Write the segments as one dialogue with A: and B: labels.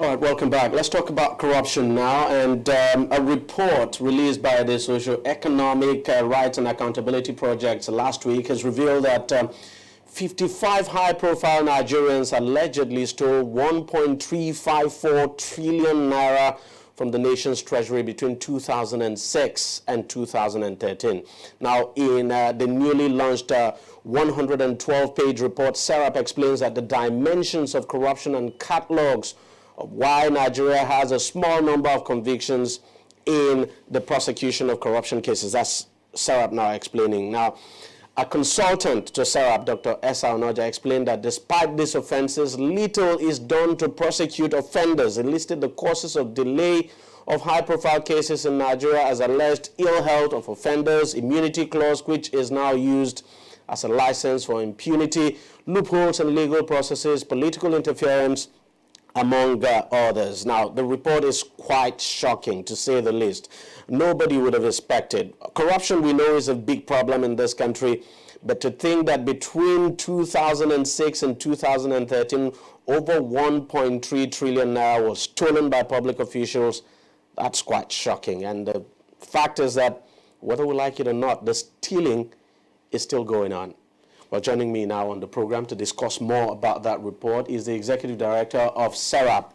A: All right, welcome back. Let's talk about corruption now. And a report released by the Socio-Economic Rights and Accountability Project last week has revealed that 55 high-profile Nigerians allegedly stole 1.354 trillion naira from the nation's treasury between 2006 and 2013. Now, in the newly launched 112-page report, SERAP explains that the dimensions of corruption and catalogs of why Nigeria has a small number of convictions in the prosecution of corruption cases. That's SERAP now explaining. Now, a consultant to SERAP, Dr. S. Omo-Agege, explained that despite these offenses, little is done to prosecute offenders. He listed the causes of delay of high-profile cases in Nigeria as alleged ill health of offenders, immunity clause, which is now used as a license for impunity, loopholes in legal processes, political interference, among others. Now, the report is quite shocking, to say the least. Nobody would have expected. Corruption, we know, is a big problem in this country, but to think that between 2006 and 2013, over 1.3 trillion naira was stolen by public officials, that's quite shocking. And the fact is that, whether we like it or not, the stealing is still going on. Well, joining me now on the program to discuss more about that report is the Executive Director of SERAP,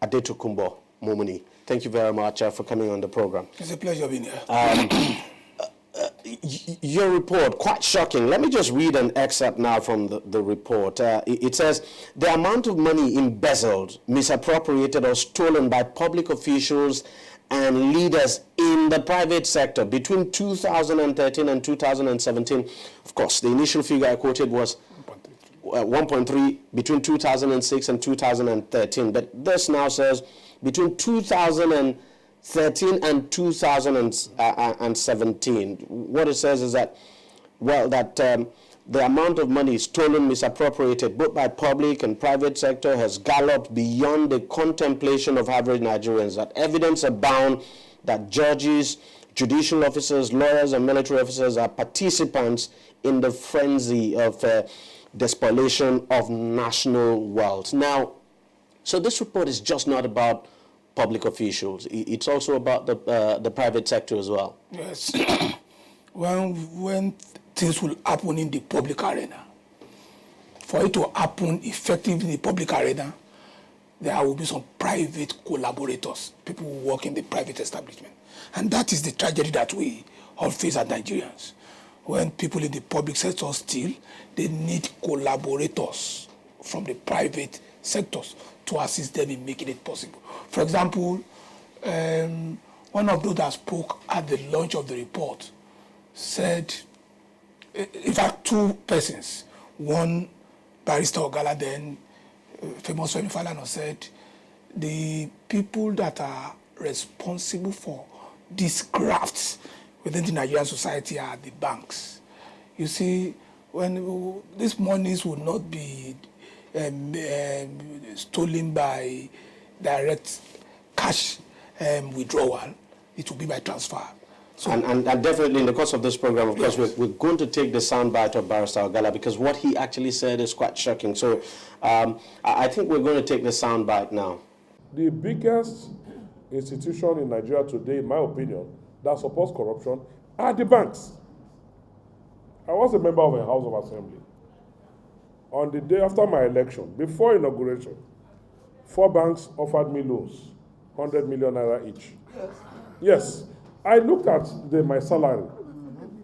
A: Adetokunbo Momuni. Thank you very much for coming on the program.
B: It's a pleasure being here.
A: Your report, quite shocking. Let me just read an excerpt now from the report. It says, the amount of money embezzled, misappropriated, or stolen by public officials and leaders in the private sector between 2013 and 2017. Of course, the initial figure I quoted was 1.3 between 2006 and 2013. But this now says between 2013 and 2017. What it says is that, well, that the amount of money stolen, misappropriated, both by public and private sector, has galloped beyond the contemplation of average Nigerians. That evidence abound that judges, judicial officers, lawyers, and military officers are participants in the frenzy of despoliation of national wealth. Now, so this report is just not about public officials. It's also about the private sector as well.
B: Yes. When things will happen in the public arena, for it to happen effectively in the public arena, there will be some private collaborators, people who work in the private establishment. And that is the tragedy that we all face as Nigerians. When people in the public sector steal, they need collaborators from the private sectors to assist them in making it possible. For example, one of those that spoke at the launch of the report said, in fact, two persons, one Barrister Ogala, then famous Femi Falana, said, the people that are responsible for these grafts within the Nigerian society are the banks. You see, when these monies will not be stolen by direct cash withdrawal, it will be by transfer.
A: So, and definitely in the course of this program, of course, we're going to take the soundbite of Barrister Ogala because what he actually said is quite shocking. So I think we're going to take the soundbite now.
C: The biggest institution in Nigeria today, in my opinion, that supports corruption are the banks. I was a member of a House of Assembly. On the day after my election, before inauguration, 4 banks offered me loans, 100 million naira each. Yes. I looked at my salary.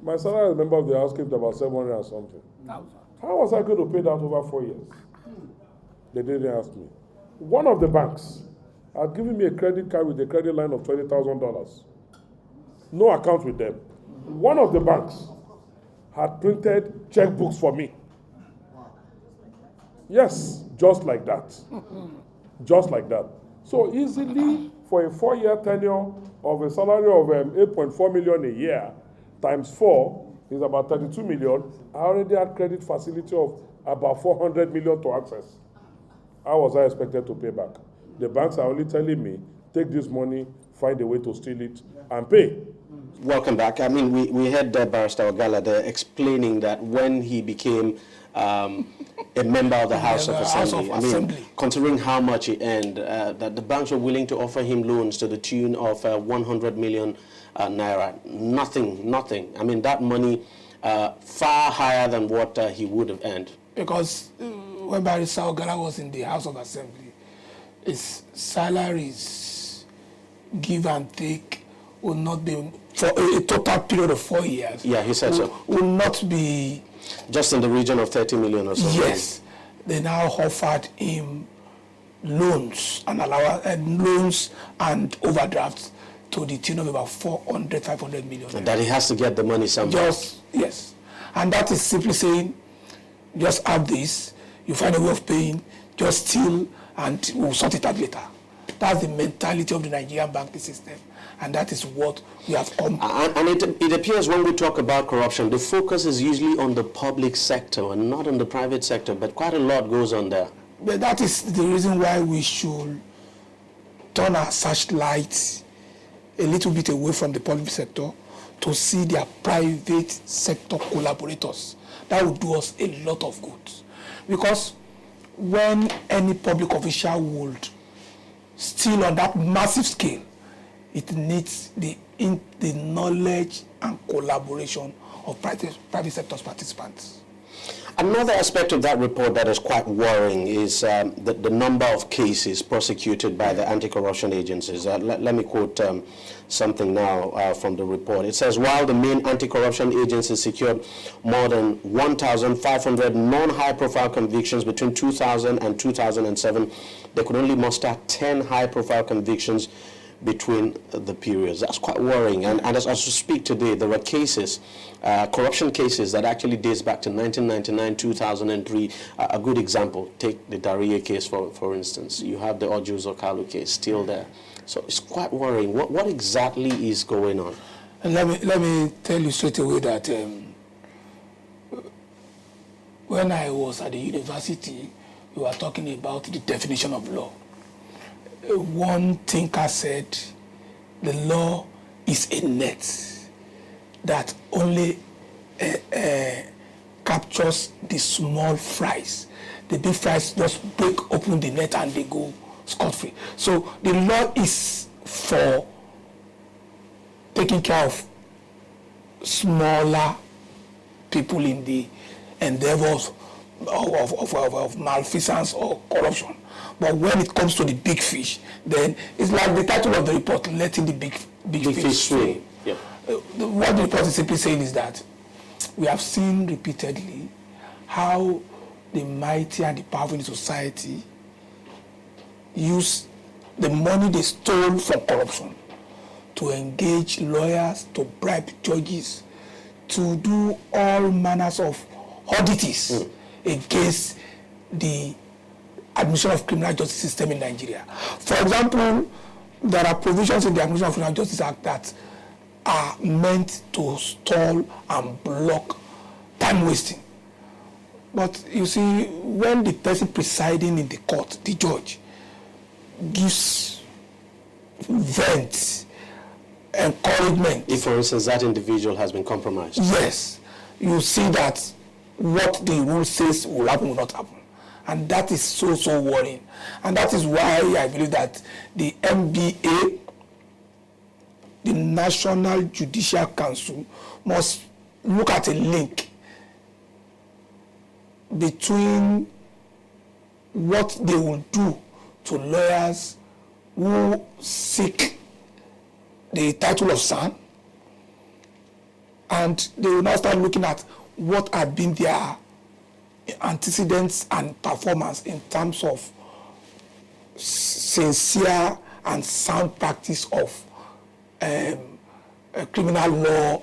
C: My salary as a member of the House came to about 700 and something. How was I going to pay that over 4 years? They didn't ask me. One of the banks had given me a credit card with a credit line of $20,000. No account with them. One of the banks had printed checkbooks for me. Yes, just like that. Just like that. So easily, for a 4-year tenure of a salary of 8.4 million a year, times 4 is about 32 million. I already had credit facility of about 400 million to access. How was I expected to pay back? The banks are only telling me, take this money, find a way to steal it, and pay.
A: Welcome back. I mean, we had Barrister Ogala there explaining that when he became a member of the House of Assembly.
B: Assembly.
A: Considering how much he earned, that the banks were willing to offer him loans to the tune of 100 million naira. Nothing. I mean, that money far higher than what he would have earned.
B: Because when Barrister Ogala was in the House of Assembly, his salaries, give and take, will not be, for a total period of 4 years.
A: Yeah, he said so.
B: Will not be...
A: Just in the region of 30 million or so.
B: Yes. They now offered him loans and loans and overdrafts to the tune of about 400, 500 million.
A: And that he has to get the money somewhere.
B: Yes. And that is simply saying, just have this, you find a way of paying, just steal, and we'll sort it out later. That's the mentality of the Nigerian banking system. And that is what we have come.
A: And it appears when we talk about corruption, the focus is usually on the public sector and not on the private sector, but quite a lot goes on there.
B: But that is the reason why we should turn our searchlights a little bit away from the public sector to see their private sector collaborators. That would do us a lot of good. Because when any public official would steal on that massive scale, it needs the knowledge and collaboration of private sector participants.
A: Another aspect of that report that is quite worrying is the number of cases prosecuted by the anti-corruption agencies. Let me quote something now from the report. It says, while the main anti-corruption agencies secured more than 1,500 non-high-profile convictions between 2000 and 2007, they could only muster 10 high-profile convictions between the periods. That's quite worrying. And as we speak today, there are cases, corruption cases that actually dates back to 1999, 2003. A good example, take the Daria case for instance. You have the Ojo Kalu case still there. So it's quite worrying. What exactly is going on?
B: And let me tell you straight away that when I was at the university, we were talking about the definition of law. One thinker said, the law is a net that only captures the small fries. The big fries just break open the net and they go scot-free. So the law is for taking care of smaller people in the endeavors of malfeasance or corruption. But when it comes to the big fish, then it's like the title of the report, letting the big fish swim.
A: Yeah.
B: What the report is simply saying is that we have seen repeatedly how the mighty and the powerful in society use the money they stole from corruption to engage lawyers, to bribe judges, to do all manners of oddities against the administration of criminal justice system in Nigeria. For example, there are provisions in the Administration of Criminal Justice Act that are meant to stall and block time wasting. But you see, when the person presiding in the court, the judge, gives vent, encouragement.
A: If, for instance, that individual has been compromised.
B: Yes, you see that what the rule says will happen will not happen. And that is so worrying. And that is why I believe that the NBA, the National Judicial Council, must look at a link between what they will do to lawyers who seek the title of son, and they will now start looking at what have been their antecedents and performance in terms of sincere and sound practice of criminal law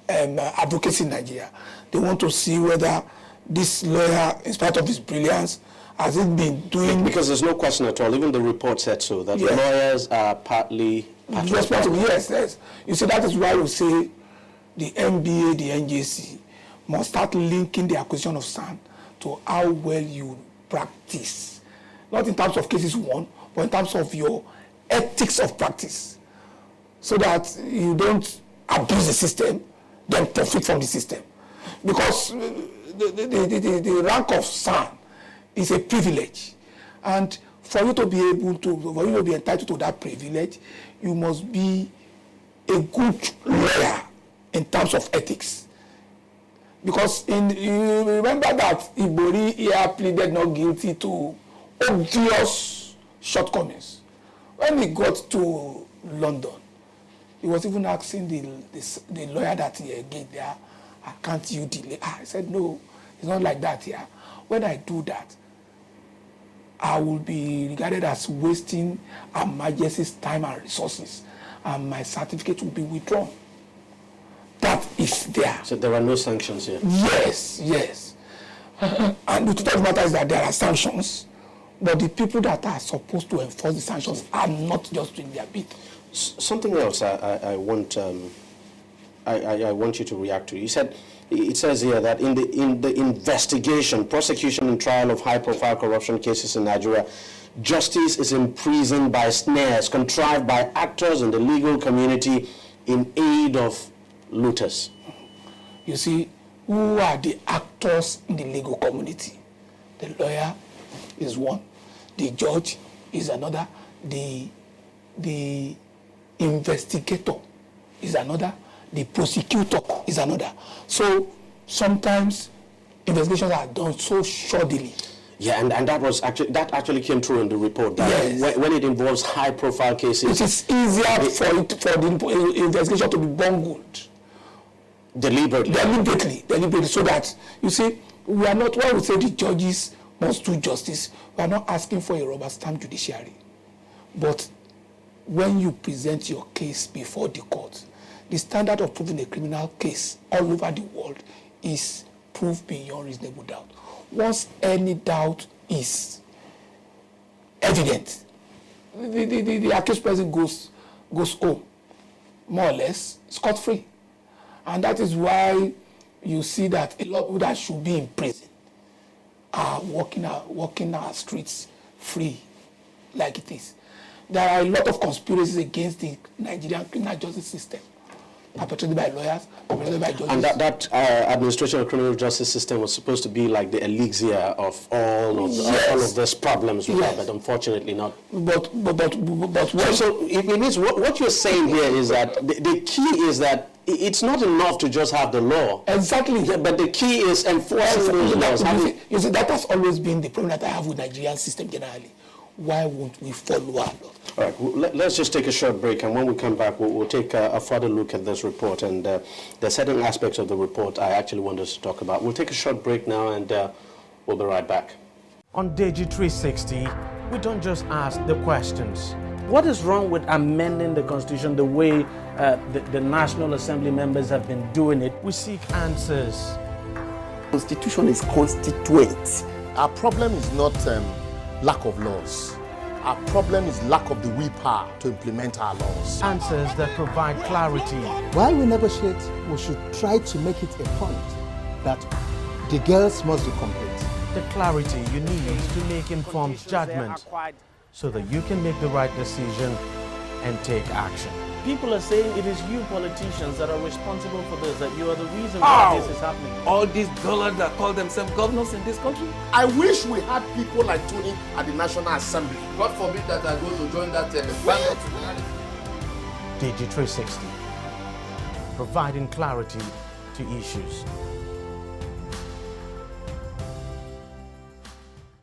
B: advocacy in Nigeria. They want to see whether this lawyer, in spite of his brilliance, has it been doing...
A: Because there's no question at all. Even the report said so, that lawyers are partly...
B: responsible. Yes. You see, that is why we say the NBA, the NJC, must start linking the acquisition of sand to how well you practice. Not in terms of cases won, but in terms of your ethics of practice. So that you don't abuse the system, then profit from the system. Because the rank of SAN is a privilege. And for you to be able to, for you to be entitled to that privilege, you must be a good lawyer in terms of ethics. Because you remember that Ibori here pleaded not guilty to obvious shortcomings. When he got to London, he was even asking the lawyer that he engaged there, can't you delay? I said, no, it's not like that here. When I do that, I will be regarded as wasting Her Majesty's time and resources, and my certificate will be withdrawn. That is there.
A: So there are no sanctions here?
B: Yes, yes. And the truth of the matter is that there are sanctions, but the people that are supposed to enforce the sanctions are not just doing their bit.
A: Something else I want you to react to. You said, it says here that in the investigation, prosecution and trial of high-profile corruption cases in Nigeria, justice is imprisoned by snares contrived by actors in the legal community in aid of looters.
B: You see, who are the actors in the legal community? The lawyer is one, the judge is another, the investigator is another, the prosecutor is another. So sometimes investigations are done so shoddily.
A: Yeah, and that actually came through in the report. That
B: yes.
A: When it involves high-profile cases,
B: it is easier for the investigation to be bungled. Deliberately, so that, you see, we are not, when we say the judges must do justice, we are not asking for a rubber stamp judiciary. But when you present your case before the court, the standard of proving a criminal case all over the world is proof beyond reasonable doubt. Once any doubt is evident, the accused person goes home, more or less, scot-free. And that is why you see that a lot of people that should be in prison are walking our streets free, like it is. There are a lot of conspiracies against the Nigerian criminal justice system, perpetrated by lawyers, perpetrated by judges.
A: And that administration of criminal justice system was supposed to be like the elixir of all of these problems we have, but unfortunately not.
B: But
A: so it means what you're saying here is that the key is that it's not enough to just have the law.
B: Exactly.
A: Yeah, but the key is enforcing those laws.
B: You see, that has always been the problem that I have with Nigerian system generally. Why won't we follow our law?
A: All right, well, let's just take a short break, and when we come back, we'll take a further look at this report, and there are certain aspects of the report I actually want us to talk about. We'll take a short break now, and we'll be right back. On DEJI360, we don't just ask the questions. What is wrong with amending the Constitution the way the National Assembly members have been doing it? We seek answers.
D: Constitution is constituent. Our problem is not lack of laws. Our problem is lack of the willpower to implement our laws.
A: Answers that provide clarity.
E: While we negotiate, we should try to make it a point that the girls must be complete.
A: The clarity you need to make informed judgment so that you can make the right decision and take action. People are saying it is you politicians that are responsible for this, that you are the reason why this is happening.
F: All these dollars that call themselves governors in this country.
D: I wish we had people like Tony at the National Assembly.
F: God forbid that I go to join that band.
A: DEJI360, providing clarity to issues.